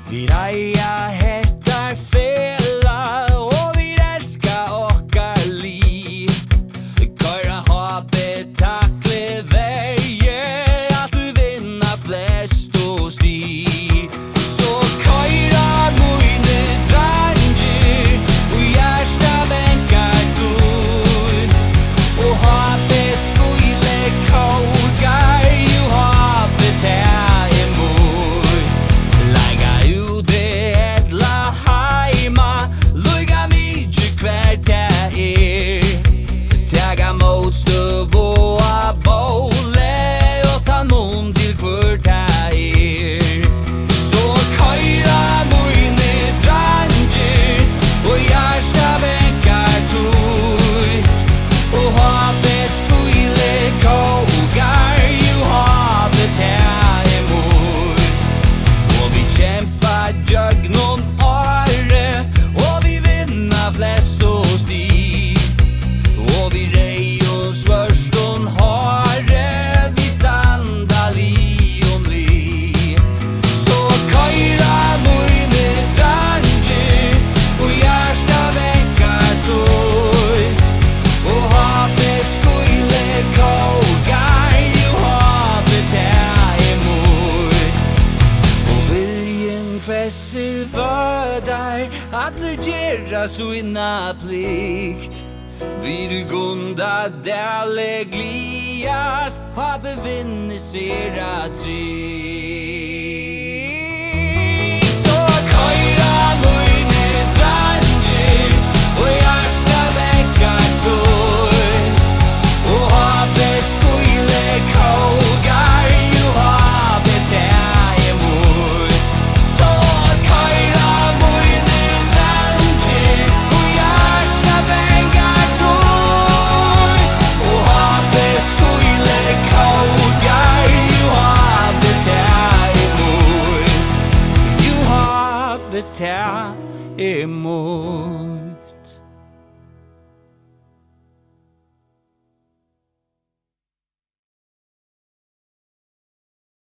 Vi eier hettar fela og vi elskar okkar liv. Køyra hoppet takle veie at du vinna flest og sti. Så køyra mine dranger og hjärsta bänkar tut. Og hoppet skulle kogar jo hoppet her emot. Laga ute etla heima lukka mykje hvert det Taga motstøv og a bole og ta noen til hvert det Så køyra mine dranger og hjärsta bänkar tut. Og hoppet skulle kogar jo hoppet her emot. Og vi kjempa jøgnon åre og vi vinna flest og sti. Og vi rei oss svørston hare vi standa li om li. Så køyra mine dranger og hjärsta bänkar tut. Og hoppet skulle kogar jo hoppet her emot. Og viljen kvesser vördar Adler gjerra suina plikt. Vi gunda dæle gliast Hoppet vinner sera trygg.